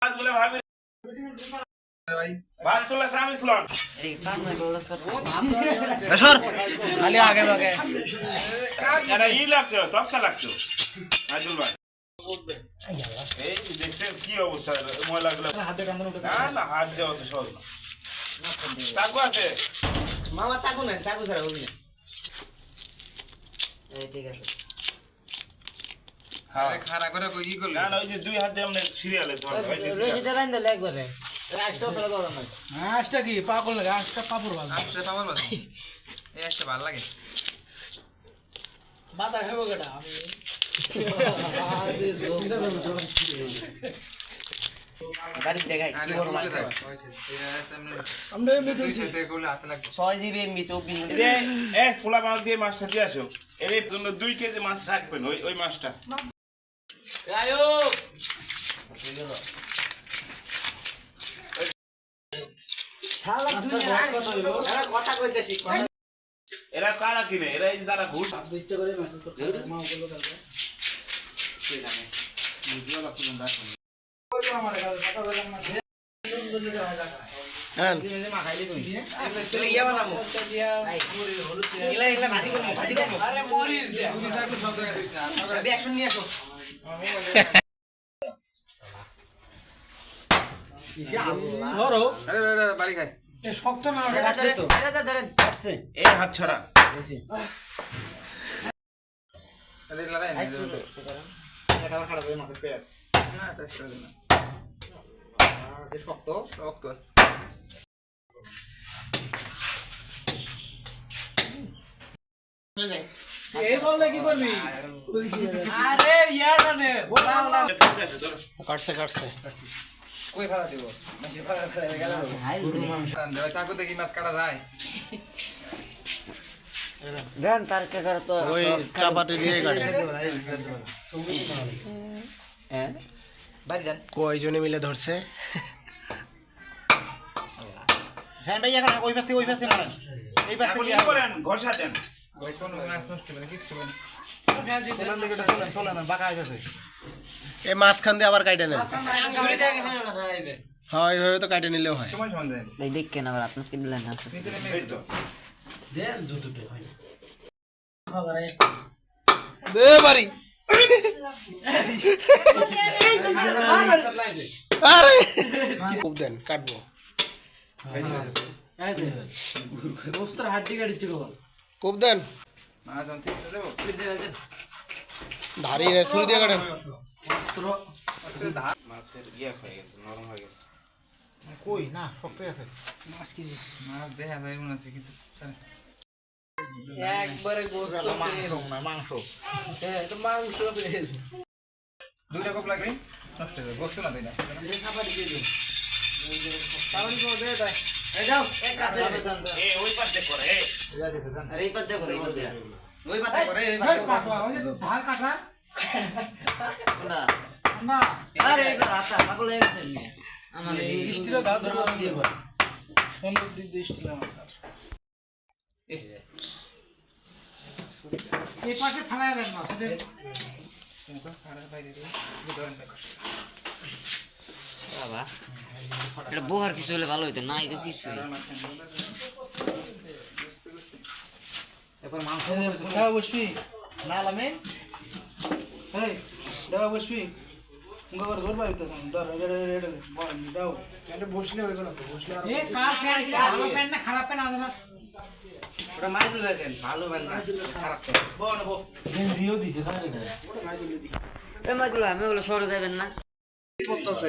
মাছগুলো ভাবি ভাই ভাত তোলা সামিস লন এই কাজ না করলে সর খালি আগে আগে এটা ই লাগছে তক্তা লাগছে নাজুল ভাই এই দেখছেন কি অবস্থা ময়লা গুলো হাতে টানতে উঠে না না হাত দেওয়া তো সহজ না চাকু আছে মামা চাকু নেন চাকু ছাড়া বলি না এই ঠিক আছে আরে খাড়া করে কই কি করলি না না ওই যে দুই হাত দিয়ে আমরা সিরিয়ালে তোমার ভাই রশিদে রাইন দিলে একবারে একটা ফেলা দাও না আঁশটা কি পাগল লাগে আঁশটা পাপড় ভালো আসলে পাবল বাদ এই আসলে ভালো লাগে বাতা খাবো কেটা আমি গাড়ি দেখাই কি বড় মাছ আমরা এমনি তো সেটা করলে হাতে লাগবে 6 জিবি এমবি 24 মিনিট যে এক পোলা মাছ দিয়ে মাছটা দিয়ে আসো এর জন্য 2 কেজি মাছ রাখবেন ওই মাছটা আয়ো শালা তুই কথা কইতেছি এরা কারা কিনে এরা এই যারা ঘুষ ইচ্ছা করে মাছ তো মা বললো কালকে হ্যাঁ মা খাইলি তুমি চলে ইয়া বানামু এলা এলা ভাজি করব আরে মরিস দে তুই যাকে সব জায়গা দিস না আবে শুন নিয়ে আসো ধরো আরে আরে বাড়ি খাই শক্ত না আছে তো ধরেন আসছে এই হাত ছড়া বেশি আরে লড়াই না এটা খারাপ হয়ে মাছের পেট না টেস্ট করে না যে শক্ত রক্ত আছে এই বললে কি করবি আরে ইয়ার মানে বলা কাটছে কই ফেলা দিব মাছি ফেলা গেল দেখ তাকো দেখি মাছ কাটা যায় দেন তার কে করে তো ওই চাপাতি দিয়ে কাটে হ্যাঁ বাড়ি দেন কয়জনে মিলে ধরছে হ্যাঁ ভাই এখন ওই পাশ থেকে মারেন এই পাশ এখন থেকে কি করেন ঘষা দেন ওই কোন মাছ নষ্ট হবে না কিছু হবে না ওখান থেকে চলে না বাঁকা হইতাছে এই মাঝখান দিয়ে আবার কাটে নেন ঘুরে দেখে ফেলে না যাইবে হ্যাঁ এইভাবে তো কাটে নিলেও হয় সময় সময় যায় এই দেখ কেন আবার আপনি কি দিলেন আস্তে আস্তে এই তো দেন জুতুতে ভাই দে বাড়ি আরে খুব দেন কাটবো ওস্তার হাড্ডি গাড়ি ছিল খুব দেন মাছ অন ঠিক দেবো ধারি ছুরি দিয়ে কাটেন আসলে ধার মাছের ইয়া হয়ে গেছে নরম হয়ে গেছে কই না শক্তই আছে মাছ দেখা যায় মনে আছে কিন্তু একবারে গোস্ত না মাংস হ্যাঁ তো মাংস পেল দুইটা কপ লাগবে নষ্ট হবে বস্তু না দিনা খাবার দিয়ে দিন খাবার তো দে দাই এই যাও এক কাছে এই ওই পাশে করে এই আরে এই পাতে করে এই পাতে ওই পাতা করে এই পাতা ওই তো ধার কাটা না না আরে এই রাস্তা পাগল হয়ে গেছে নি আমার এই স্টিল দাও ধরে দিয়ে করে সুন্দর দিয়ে স্টিল আমার এই পাশে ফালায় দেন মাছ বাবা এটা বোহার কিছু হলে ভালো হইতো না এটা কিছু এরপর মাংস দাও বসবি না লামে এই দাও বসবি মুগা ধর পাই তো ধর রেডে দাও এটা বসলে হইব না বসলে এ কার ফ্যান ভালো ফ্যান না খারাপ ফ্যান আছে না ওটা মাইদুল দেন ভালো ফ্যান না খারাপ ফ্যান বো না বো ভিডিও দিছে না ওটা মাইদুল দি এ মাইদুল আমি বলে সরে যাবেন না করতেছে